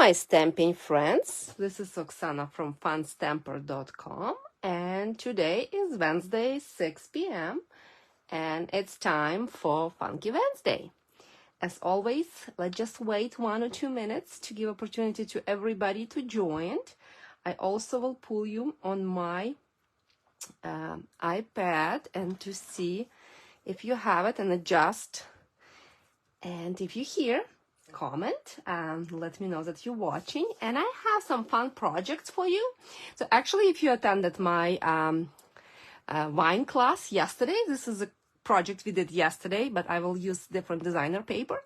Hi, stamping friends. This is Oksana from funstamper.com, and today is Wednesday, 6 p.m., and it's time for Funky Wednesday. As always, let's just wait 1 or 2 minutes to give opportunity to everybody to join. I also will pull you on my iPad and to see if you have it and adjust. And if you're here, comment and let me know that you're watching, and I have some fun projects for you. So actually, if you attended my wine class yesterday, this is a project we did yesterday, but I will use different designer paper.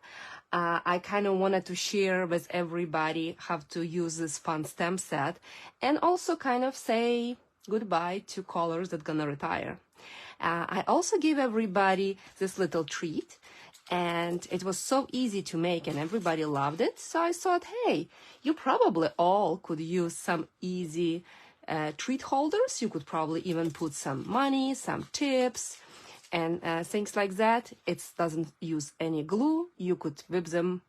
I kind of wanted to share with everybody how to use this fun stamp set and also kind of say goodbye to colors that gonna retire. I also gave everybody this little treat, and it was so easy to make and everybody loved it. So I thought, hey, you probably all could use some easy treat holders. You could probably even put some money, some tips, and things like that. It doesn't use any glue. You could whip them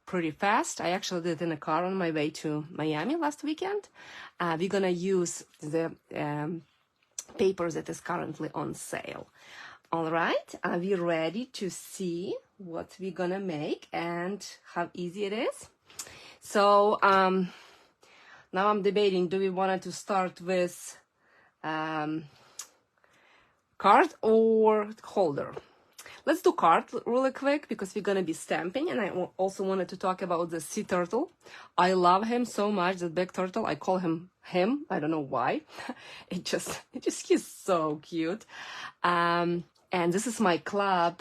pretty fast. I actually did it in a car on my way to Miami last weekend. We're gonna use the paper that is currently on sale. All right, are we ready to see what we're gonna make and how easy it is? So now I'm debating, do we want to start with card or holder? Let's do card really quick because we're gonna be stamping, and I also wanted to talk about the sea turtle. I love him so much, the big turtle. I call him. I don't know why. He's so cute. And this is my club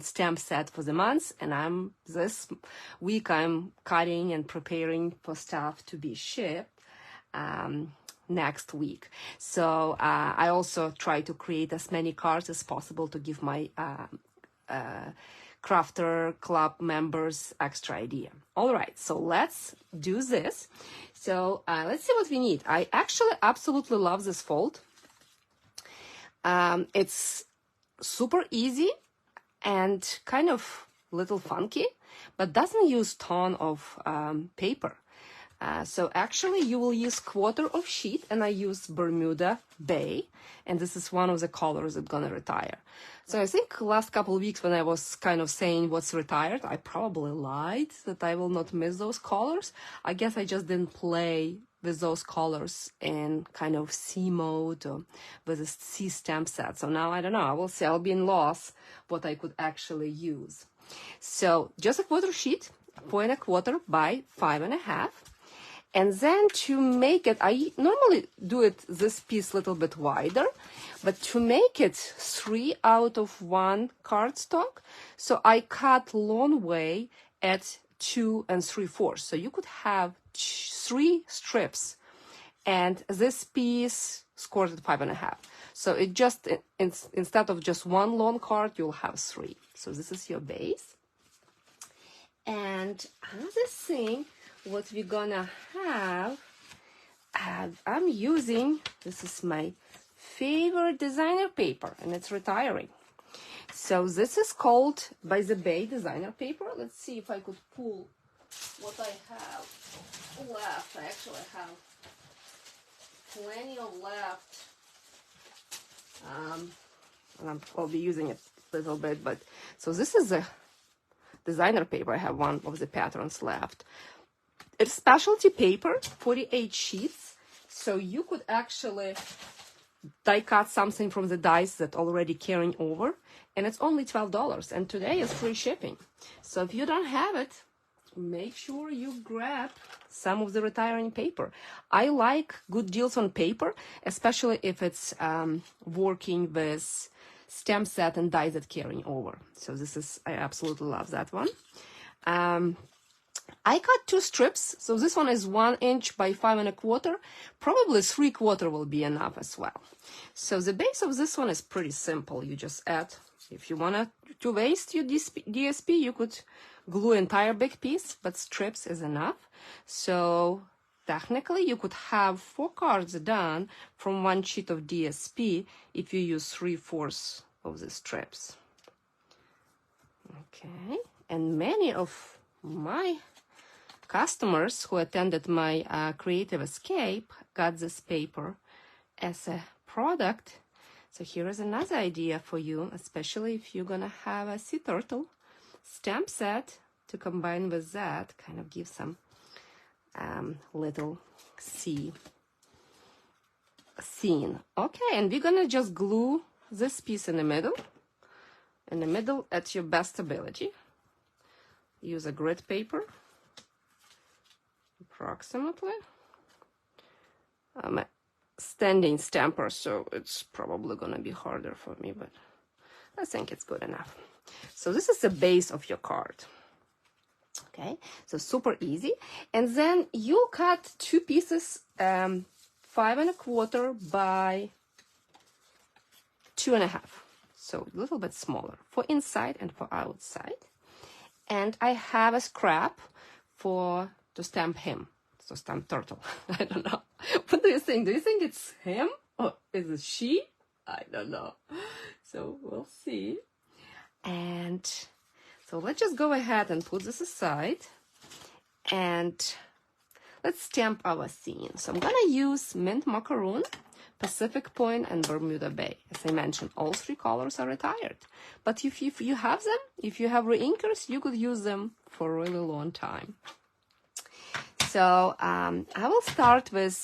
stamp set for the month, and this week I'm cutting and preparing for stuff to be shipped next week. So I also try to create as many cards as possible to give my crafter club members extra idea. All right, so let's do this. So let's see what we need. I actually absolutely love this fold. It's super easy and kind of little funky, but doesn't use ton of paper. So actually you will use quarter of sheet, and I use Bermuda Bay, and this is one of the colors that's gonna retire. So I think last couple of weeks when I was kind of saying what's retired, I probably lied that I will not miss those colors. I guess I just didn't play with those colors in kind of C mode or with a C stamp set. So now I don't know, I will see, I'll be in loss what I could actually use. So just a quarter sheet, 4 1/4 by 5 1/2. And then to make it, I normally do it this piece a little bit wider, but to make it 3 out of 1 cardstock, so I cut long way at 2 3/4. So you could have 3 strips, and this piece scored at 5 1/2. So it just, instead of just 1 long card, you'll have 3. So this is your base. And another thing, what we're gonna have, I'm using, this is my favorite designer paper, and it's retiring. So this is called By the Bay designer paper. Let's see if I could pull what I have left. I actually have plenty of left. And I'll be using it a little bit, but so this is a designer paper. I have one of the patterns left. It's specialty paper, 48 sheets, so you could actually die cut something from the dies that already carrying over, and it's only $12, and today is free shipping. So if you don't have it, make sure you grab some of the retiring paper. I like good deals on paper, especially if it's working with stamp set and dies that carrying over. So this is, I absolutely love that one. I cut 2 strips, so this one is 1 inch by 5 1/4. Probably 3/4 will be enough as well. So the base of this one is pretty simple. You just add, if you want to waste your DSP, you could glue entire big piece, but strips is enough. So technically you could have 4 cards done from 1 sheet of DSP if you use 3/4 of the strips. Okay, and many of my customers who attended my Creative Escape got this paper as a product. So here is another idea for you, especially if you're gonna have a sea turtle stamp set to combine with that, kind of give some little sea scene. Okay, and we're gonna just glue this piece in the middle at your best ability. Use a grid paper, approximately. I'm a standing stamper, so it's probably gonna be harder for me, but I think it's good enough. So this is the base of your card. Okay, so super easy. And then you'll cut two pieces, 5 1/4 by 2 1/2. So a little bit smaller for inside and for outside. And I have a scrap to stamp him. So stamp turtle. I don't know. What do you think? Do you think it's him or is it she? I don't know. So we'll see. And so let's just go ahead and put this aside. And let's stamp our scene. So I'm gonna use mint macaroon, Pacific Point, and Bermuda Bay. As I mentioned, all 3 colors are retired. But if you have them, if you have reinkers, you could use them for a really long time. So I will start with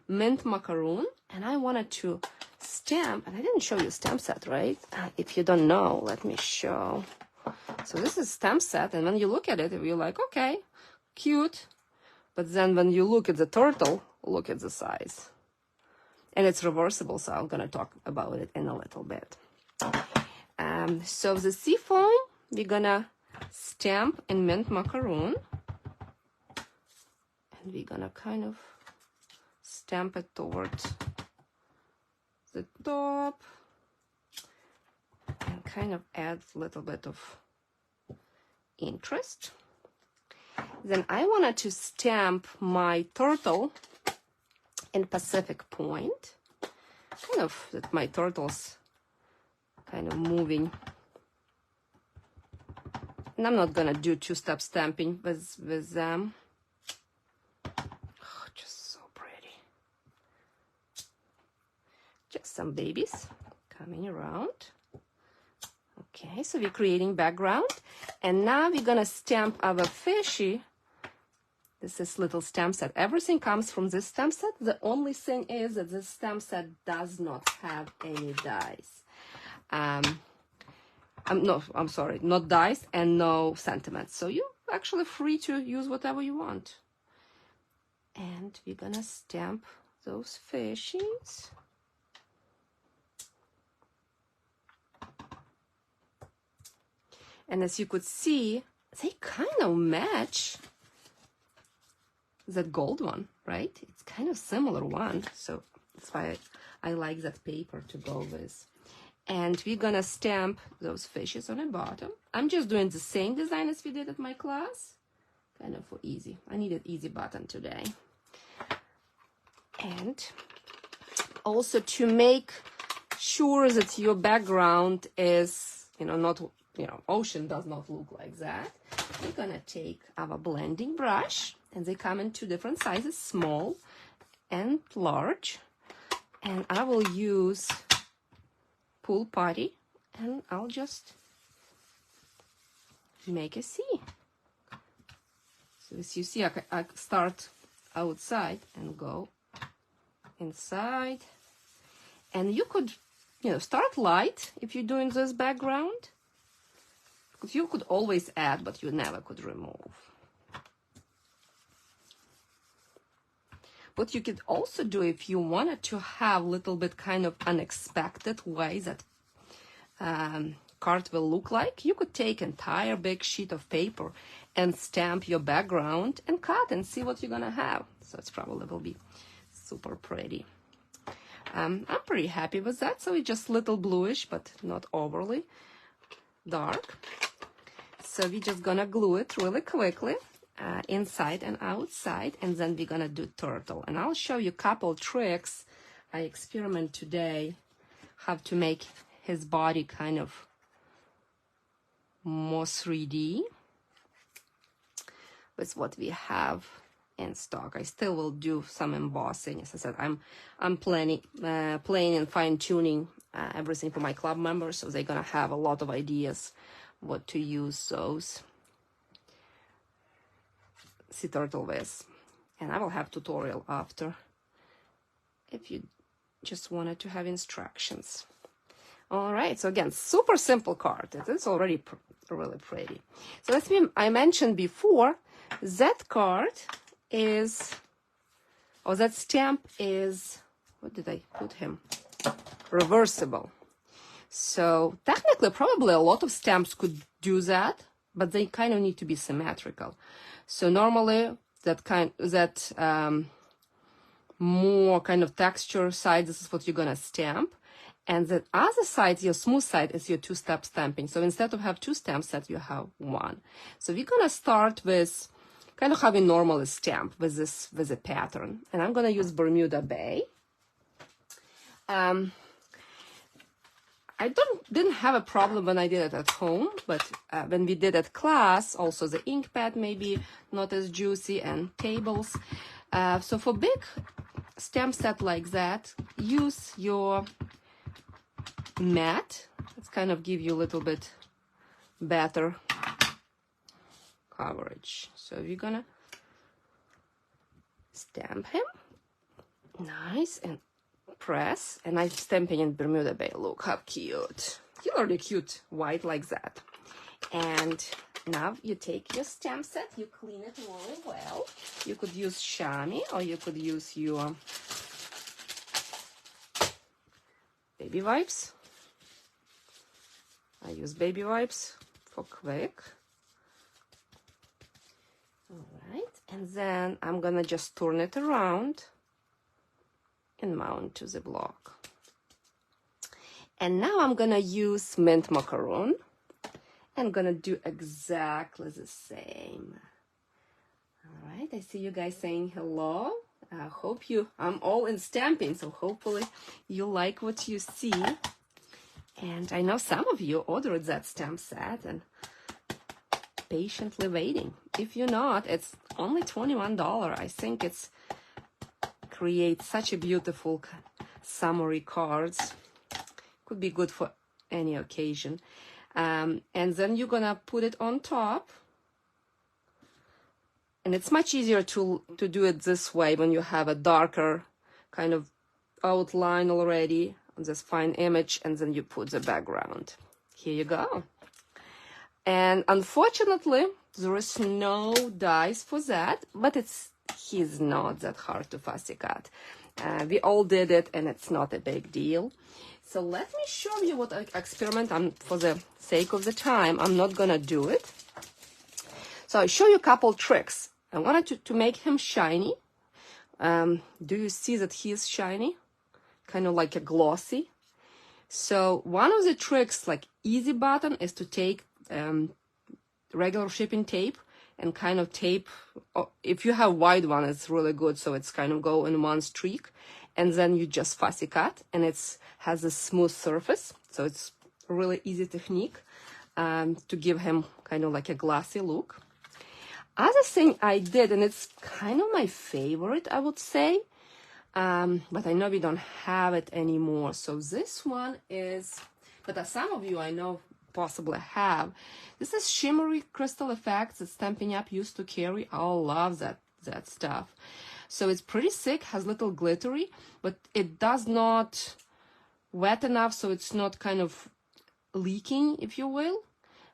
mint macaroon, and I wanted to stamp, and I didn't show you stamp set, right? If you don't know, let me show. So this is stamp set, and when you look at it, you're like, okay, cute. But then when you look at the turtle, look at the size. And it's reversible, so I'm gonna talk about it in a little bit. So the sea foam, we're gonna stamp in mint macaroon. And we're gonna kind of stamp it towards the top and kind of add a little bit of interest. Then I wanted to stamp my turtle in Pacific Point, kind of that my turtle's kind of moving. And I'm not gonna do 2-step stamping with them. Oh, just so pretty. Just some babies coming around. Okay, so we're creating background. And now we're gonna stamp our fishy. This is little stamp set. Everything comes from this stamp set. The only thing is that this stamp set does not have any dies. I'm sorry, not dies and no sentiments. So you're actually free to use whatever you want. And we're gonna stamp those fishies. And as you could see, they kind of match that gold one, right? It's kind of similar one, so that's why I like that paper to go with. And we're gonna stamp those fishes on the bottom. I'm just doing the same design as we did at my class, kind of for easy. I needed easy button today. And also to make sure that your background is, not, ocean does not look like that, we're gonna take our blending brush, and they come in 2 different sizes, small and large. And I will use Pool Party, and I'll just make a C. So as you see, I start outside and go inside. And you could, start light if you're doing this background. Because you could always add, but you never could remove. What you could also do if you wanted to have a little bit kind of unexpected way that card will look like, you could take entire big sheet of paper and stamp your background and cut and see what you're gonna have. So it's probably will be super pretty. I'm pretty happy with that. So it's just a little bluish, but not overly dark. So we're just gonna glue it really quickly. Inside and outside, and then we're gonna do turtle. And I'll show you a couple tricks I experiment today, how to make his body kind of more 3D. with what we have in stock. I still will do some embossing. As I said, I'm playing and fine-tuning everything for my club members, so they're gonna have a lot of ideas what to use those sea turtle with. And I will have tutorial after if you just wanted to have instructions. All right, so again, super simple card. It's already really pretty. So let's see, I mentioned before, that card is, or that stamp is, what did I put him? Reversible. So technically, probably a lot of stamps could do that, but they kind of need to be symmetrical. So normally, more kind of texture side, this is what you're gonna stamp. And the other side, your smooth side, is your two-step stamping. So instead of have two stamp sets, you have one. So we're gonna start with kind of having normal stamp with a pattern. And I'm gonna use Bermuda Bay. I didn't have a problem when I did it at home, but when we did at class, also the ink pad maybe not as juicy and tables. So for big stamp set like that, use your mat. Let's kind of give you a little bit better coverage. So we're gonna stamp him, nice, and press. And I'm stamping in Bermuda Bay. Look how cute. He's already cute, white like that. And now you take your stamp set, you clean it really well. You could use chamois, or you could use your baby wipes. I use baby wipes for quick. All right, and then I'm gonna just turn it around and mount to the block. And now I'm gonna use mint macaroon. I'm gonna do exactly the same. All right, I see you guys saying hello. I hope I'm all in stamping, so hopefully you like what you see. And I know some of you ordered that stamp set and patiently waiting. If you're not, it's only $21. I think it's creates such a beautiful summary cards. Could be good for any occasion. And then you're gonna put it on top. And it's much easier to do it this way when you have a darker kind of outline already on this fine image, and then you put the background. Here you go. And unfortunately, there is no dies for that, but he's not that hard to fussy cut. We all did it, and it's not a big deal. So let me show you what experiment. For the sake of the time, I'm not gonna do it. So I'll show you a couple tricks. I wanted to make him shiny. Do you see that he is shiny? Kind of like a glossy. So one of the tricks, like easy button, is to take regular shipping tape and kind of tape. If you have wide one, it's really good. So it's kind of go in one streak, and then you just fussy cut, and has a smooth surface. So it's a really easy technique to give him kind of like a glossy look. Other thing I did, and it's kind of my favorite, I would say, but I know we don't have it anymore. So this one is, but some of you I know possibly have. This is Shimmery Crystal Effects that Stampin' Up used to carry. I love that stuff. So it's pretty thick, has little glittery, but it does not wet enough, so it's not kind of leaking, if you will,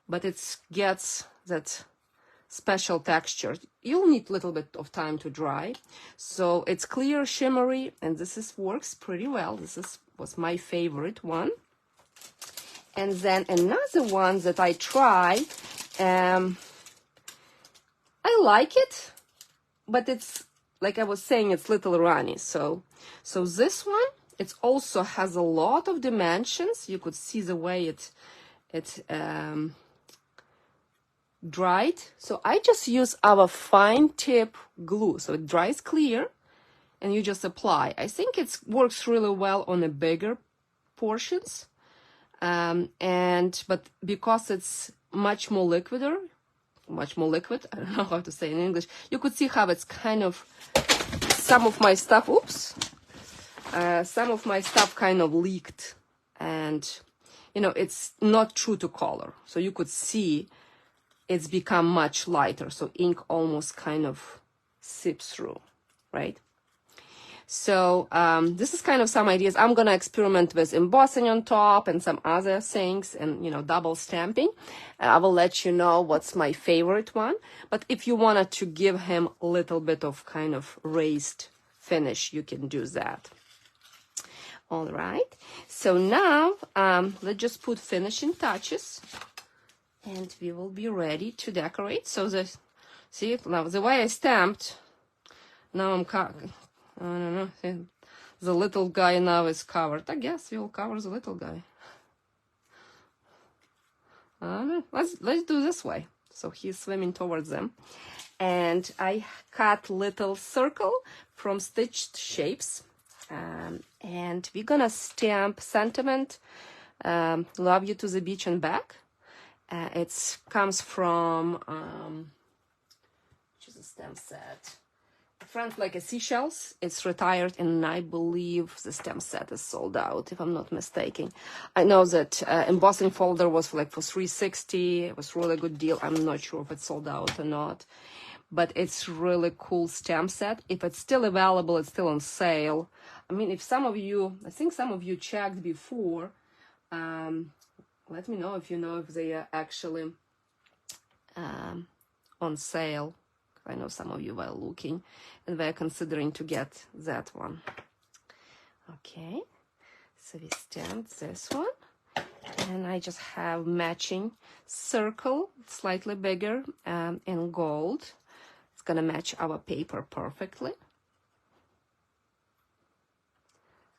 but it gets that special texture. You'll need a little bit of time to dry. So it's clear, shimmery, and works pretty well. Was my favorite one. And then another one that I tried, I like it, but it's, like I was saying, it's little runny. So this one, it also has a lot of dimensions. You could see the way it dried. So I just use our fine tip glue. So it dries clear and you just apply. I think it works really well on the bigger portions. But because it's much more liquider, much more liquid. I don't know how to say in English. You could see how it's kind of, some of my stuff, some of my stuff kind of leaked, and you know, it's not true to color. So you could see it's become much lighter. So ink almost kind of seeps through, right? So this is kind of some ideas. I'm gonna experiment with embossing on top and some other things, and you know, double stamping. I will let you know what's my favorite one. But if you wanted to give him a little bit of kind of raised finish, you can do that. All right. So now let's just put finishing touches, and we will be ready to decorate. So see now the way I stamped. Now I don't know. The little guy now is covered. I guess we'll cover the little guy. Let's do this way. So he's swimming towards them. And I cut little circle from stitched shapes. And we're gonna stamp sentiment, love you to the beach and back. It comes from, which is a stamp set. Front like a seashells. It's retired, and I believe the stamp set is sold out, if I'm not mistaken. I know that embossing folder was for $360. It was really good deal. I'm not sure if it's sold out or not, but it's really cool stamp set. If it's still available, it's still on sale. I mean, if some of you, I think some of you checked before, let me know if they are actually on sale. I know some of you were looking and were considering to get that one. Okay, so we stamped this one, and I just have matching circle, slightly bigger, in gold. It's gonna match our paper perfectly.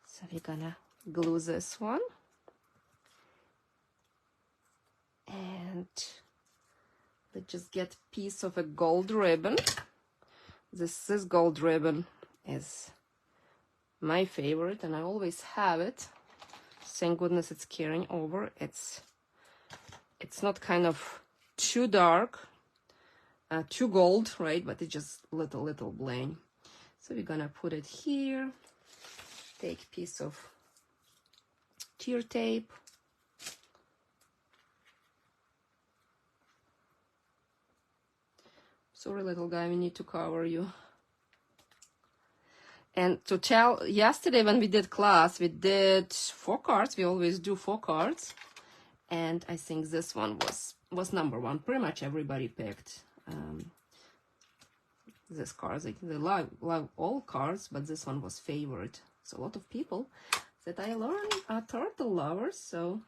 So we're gonna glue this one, and just get a piece of a gold ribbon. This gold ribbon is my favorite, and I always have it. Thank goodness it's carrying over. It's not kind of too dark, too gold, right? But it's just little bling. So we're gonna put it here. Take a piece of tear tape. Sorry, little guy, we need to cover you. And to tell, yesterday when we did class, we did 4 cards. We always do 4 cards. And I think this one was number 1. Pretty much everybody picked this card. They love all cards, but this one was favorite. So a lot of people that I learned are turtle lovers, so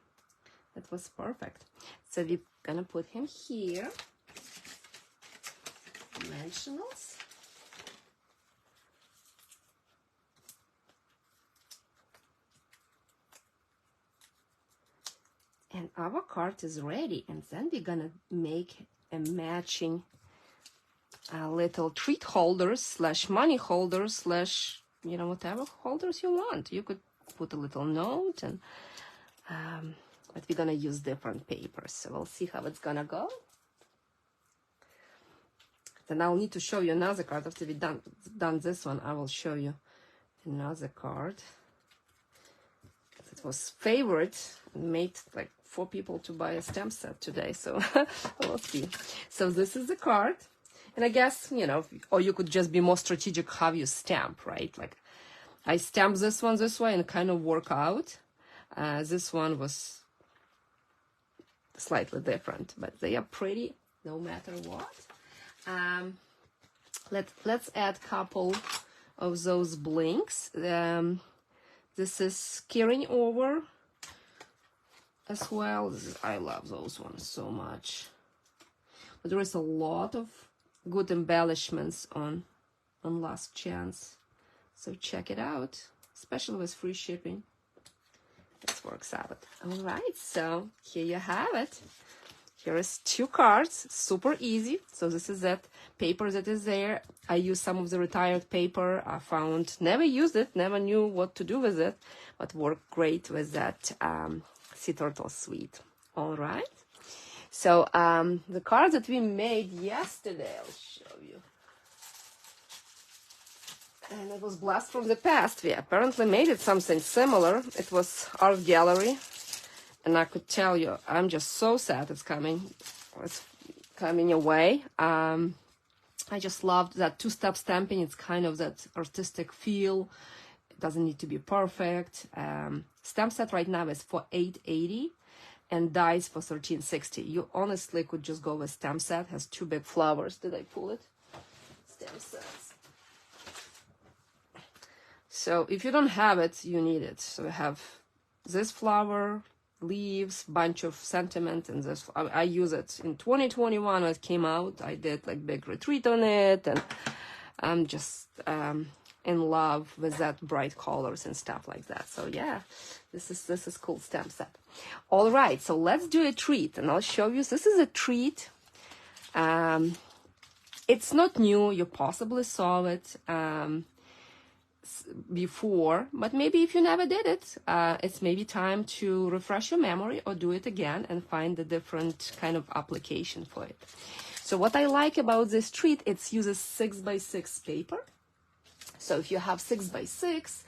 that was perfect. So we're gonna put him here. Dimensionals. And our card is ready, and then we're gonna make a matching little treat holders slash money holders slash, you know, whatever holders you want. You could put a little note, and but we're gonna use different papers, so we'll see how it's gonna go. Then I'll need to show you another card. After we've done this one, I will show you another card. It was favorite, made like 4 people to buy a stamp set today, so we'll see. So this is the card, and I guess, you know, or you could just be more strategic how you stamp, right? Like I stamped this one this way and kind of work out. This one was slightly different, but they are pretty no matter what. Let's add a couple of those blinks. This is carrying over as well. I love those ones so much. But there is a lot of good embellishments on Last Chance, so check it out, especially with free shipping. This works out. All right, so here you have it. Here is 2 cards, super easy. So this is that paper that is there. I used some of the retired paper. I found, never used it, never knew what to do with it, but worked great with that Sea Turtle Suite. All right. So the card that we made yesterday, I'll show you. And it was blast from the past. We apparently made it something similar. It was art gallery. And I could tell you, I'm just so sad it's coming. It's coming away. I just loved that two-step stamping. It's kind of that artistic feel. It doesn't need to be perfect. Stamp set right now is for $8.80 and dies for $13.60. You honestly could just go with stamp set. Has two big flowers. Did I pull it? Stamp sets. So if you don't have it, you need it. So we have this flower, leaves, bunch of sentiment, and this. I use it in 2021 when it came out. I did like big retreat on it, and I'm just in love with that bright colors and stuff like that. So yeah, this is cool stamp set. All right, so let's do a treat, and I'll show you. This is a treat. It's not new. You possibly saw it before, but maybe if you never did it, it's maybe time to refresh your memory or do it again and find a different kind of application for it. So what I like about this treat, it uses 6x6 paper. So if you have 6x6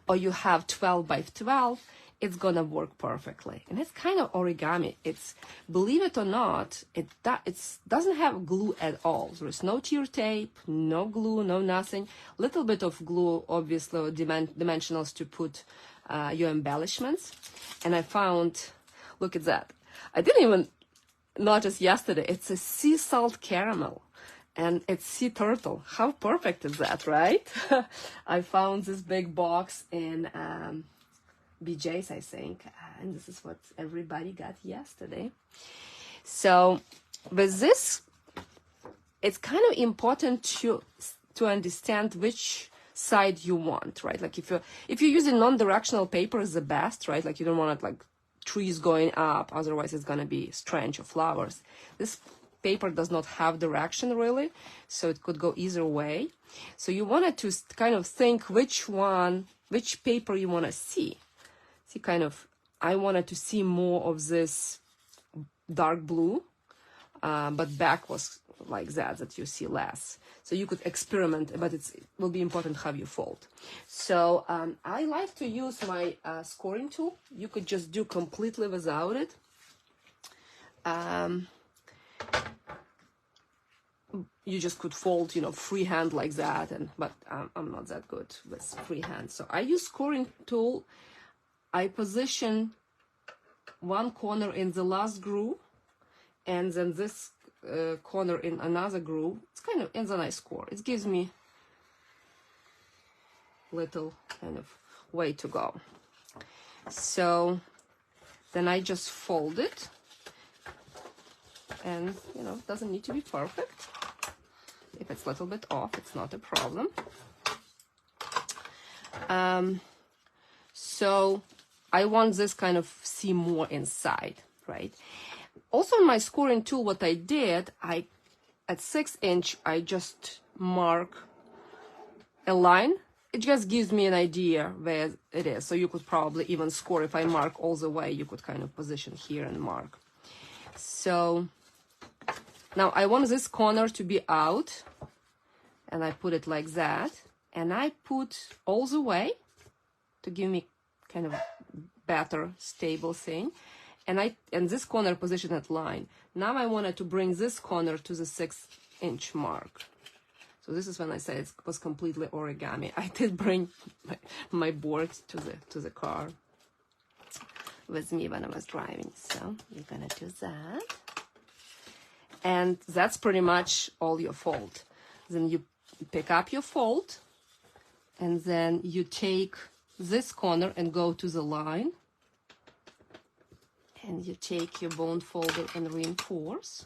or you have 12x12, it's gonna work perfectly. And it's kind of origami. It's, believe it or not, it doesn't have glue at all. There is no tear tape, no glue, no nothing. Little bit of glue, obviously, or dimensionals to put your embellishments. And I found, look at that. I didn't even notice yesterday. It's a sea salt caramel. And it's sea turtle. How perfect is that, right? I found this big box in BJ's, I think, and this is what everybody got yesterday. So with this, it's kind of important to understand which side you want, right? Like if you're using non-directional paper, is the best, right? Like you don't want it like trees going up, otherwise it's gonna be strange or flowers. This paper does not have direction really, so it could go either way. So you wanted to kind of think which paper you want to see. See, kind of, I wanted to see more of this dark blue, but back was like that you see less. So you could experiment, but it will be important how you fold. So I like to use my scoring tool. You could just do completely without it. You just could fold, freehand like that, but I'm not that good with freehand. So I use scoring tool. I position one corner in the last groove, and then this corner in another groove. It's kind of a nice score. It gives me little kind of way to go. So then I just fold it, and it doesn't need to be perfect. If it's a little bit off, it's not a problem. So I want this kind of see more inside, right? Also in my scoring tool, what I did, at 6 inch, I just mark a line. It just gives me an idea where it is. So you could probably even score if I mark all the way, you could kind of position here and mark. So now I want this corner to be out, and I put it like that, and I put all the way to give me kind of better stable thing, and this corner position at line. Now I wanted to bring this corner to the 6 inch mark. So this is when I said it was completely origami. I did bring my board to the car with me when I was driving. So you're gonna do that. And that's pretty much all your fold. Then you pick up your fold, and then you take this corner and go to the line. And you take your bone folder and reinforce.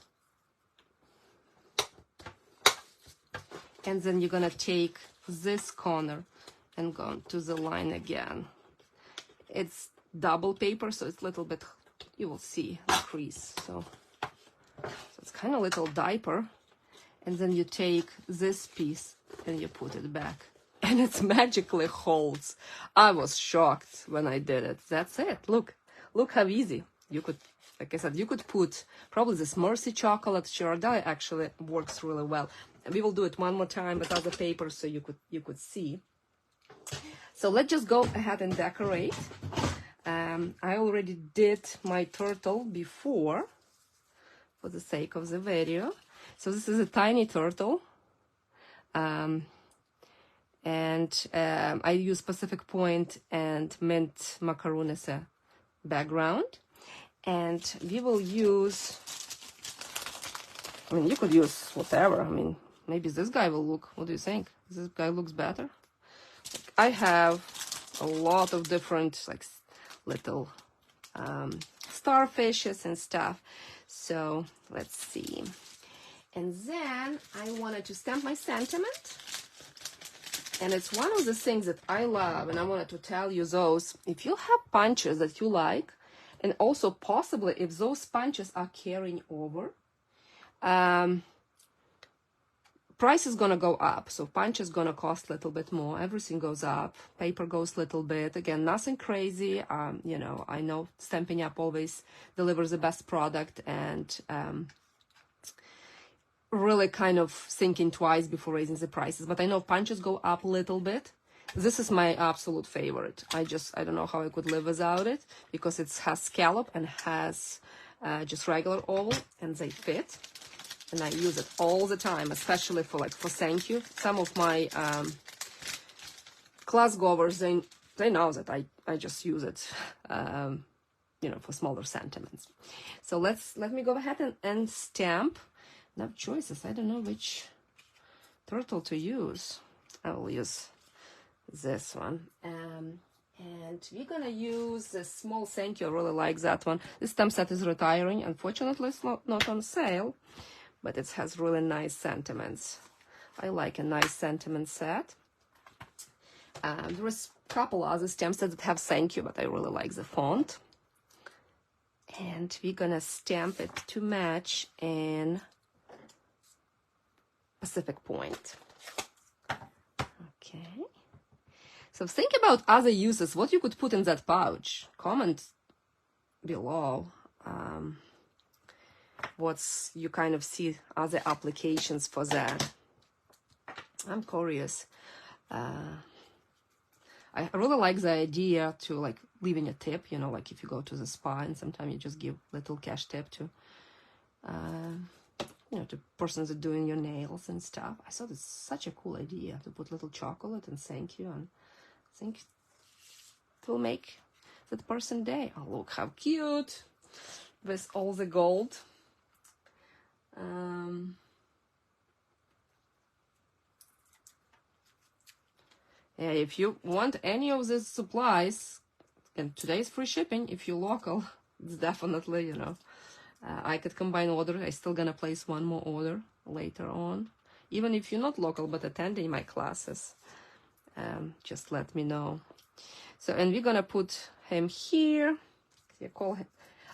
And then you're gonna take this corner and go to the line again. It's double paper, so it's a little bit, you will see the crease. So it's kind of a little diaper. And then you take this piece and you put it back. And it magically holds. I was shocked when I did it. That's it. Look how easy. You could, like I said, you could put probably this Mercy chocolate. Ghirardelli actually works really well. And we will do it one more time with other paper so you could see. So let's just go ahead and decorate. I already did my turtle before for the sake of the video. So this is a tiny turtle. And I use Pacific Point and mint macaroon as a background. And we will use, I mean, you could use whatever. I mean, maybe this guy will look, what do you think? This guy looks better? I have a lot of different, like, little starfishes and stuff. So let's see. And then I wanted to stamp my sentiment. And it's one of the things that I love, and I wanted to tell you those. If you have punches that you like, and also possibly if those punches are carrying over, price is going to go up. So punch is going to cost a little bit more. Everything goes up. Paper goes a little bit. Again, nothing crazy. You know, I know Stampin' Up! Always delivers the best product, and really kind of thinking twice before raising the prices. But I know punches go up a little bit. This is my absolute favorite. I don't know how I could live without it, because it has scallop and has just regular oval, and they fit. And I use it all the time, especially for thank you. Some of my class goers, they know that I just use it, you know, for smaller sentiments. So let me go ahead and stamp. I have choices. I don't know which turtle to use. I will use this one. And we're gonna use the small thank you. I really like that one. This stamp set is retiring. Unfortunately, it's not on sale, but it has really nice sentiments. I like a nice sentiment set. There is a couple other stamp sets that have thank you, but I really like the font. And we're gonna stamp it to match in Pacific Point. Okay. So think about other uses, what you could put in that pouch. Comment below what's you kind of see other applications for that. I'm curious. I really like the idea to like leaving a tip, you know, like if you go to the spa and sometimes you just give little cash tip to you know, to persons that are doing your nails and stuff. I thought it's such a cool idea to put little chocolate and thank you, and I think it will make that person day. Oh, look how cute with all the gold. Yeah, if you want any of these supplies, and today's free shipping, if you're local, it's definitely, you know, I could combine order. I still gonna place one more order later on. Even if you're not local but attending my classes, just let me know. So, and we're gonna put him here.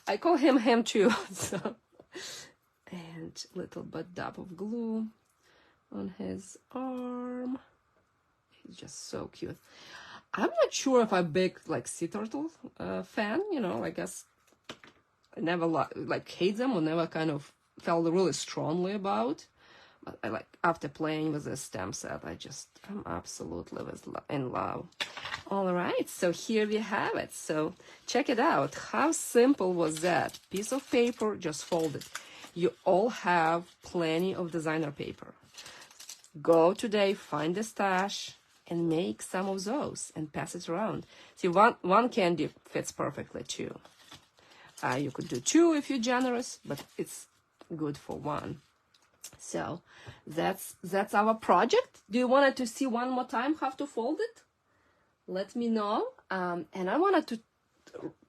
I call him too. So, and little bit dab of glue on his arm. He's just so cute. I'm not sure if I'm a big like sea turtle fan. You know, I guess I never like hate them or never kind of felt really strongly about. But I like, after playing with this stamp set, I'm absolutely in love. All right, so here we have it. So check it out. How simple was that? Piece of paper, just fold it. You all have plenty of designer paper. Go today, find a stash, and make some of those and pass it around. See, one candy fits perfectly too. You could do two if you're generous, but it's good for one. So that's our project. Do you want to see one more time how to fold it? Let me know. And I wanted to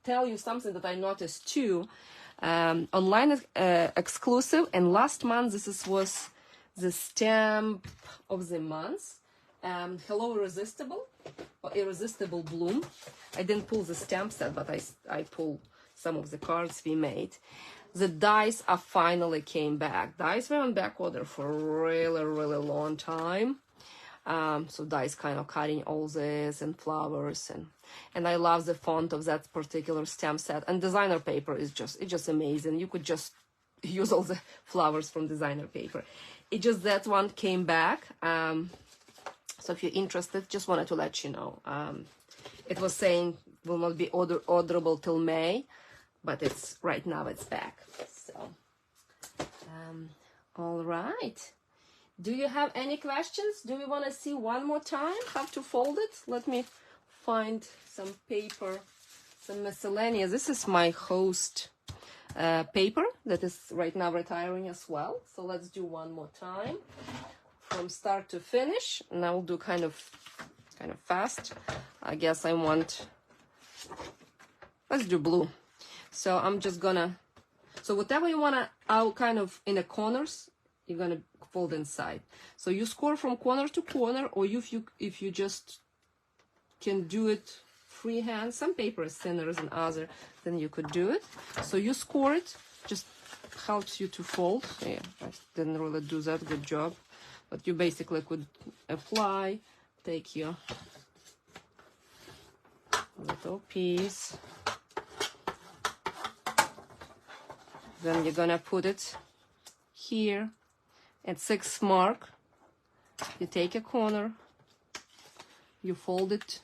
tell you something that I noticed too. Online exclusive, and last month this was the stamp of the month. Hello Irresistible, or Irresistible Bloom. I didn't pull the stamp set, but I pulled some of the cards we made. The dies are finally came back. Dies were on back order for a really long time. So Di's kind of cutting all this and flowers, and I love the font of that particular stamp set. And designer paper is just amazing. You could just use all the flowers from designer paper. It just that one came back. So if you're interested, just wanted to let you know. It was saying will not be orderable till May, but it's right now it's back. So all right. Do you have any questions? Do we want to see one more time how to fold it? Let me find some paper, some miscellaneous. This is my host paper that is right now retiring as well. So let's do one more time from start to finish. And I'll do kind of fast. I guess let's do blue. So I'm just gonna, so whatever you wanna out kind of in the corners, you're gonna fold inside. So you score from corner to corner, or if you just can do it freehand. Some paper is thinner than other, then you could do it. So you score it, just helps you to fold. Yeah, I didn't really do that, good job. But you basically could apply, take your little piece, then you're gonna put it here at 6th mark. You take a corner, you fold it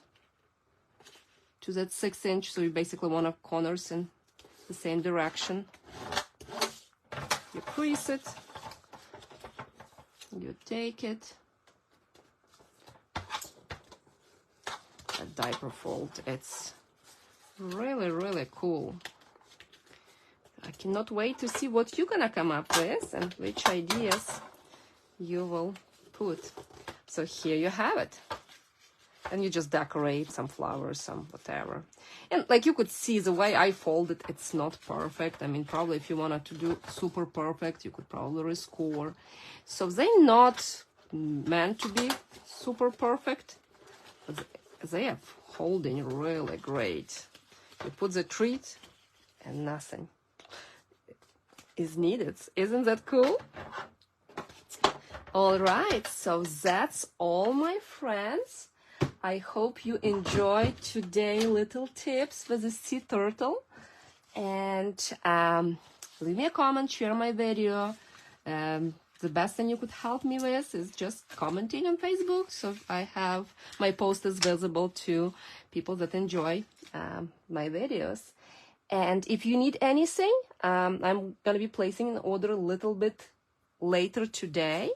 to that 6 inch, so you basically want to corners in the same direction. You crease it, you take it, a diaper fold. It's really cool. I cannot wait to see what you're gonna come up with and which ideas you will put. So here you have it. And you just decorate some flowers, some whatever. And like you could see the way I fold it, it's not perfect. I mean, probably if you wanted to do super perfect, you could probably rescore. So they're not meant to be super perfect, but they are holding really great. You put the treat and nothing is needed. Isn't that cool? All right, so that's all, my friends. I hope you enjoyed today's little tips with the sea turtle. And leave me a comment, share my video. The best thing you could help me with is just commenting on Facebook, so I have my post is visible to people that enjoy my videos. And if you need anything, I'm going to be placing an order a little bit later today.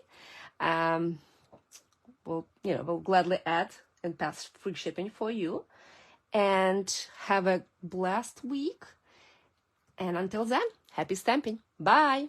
We'll gladly add and pass free shipping for you. And have a blessed week. And until then, happy stamping. Bye.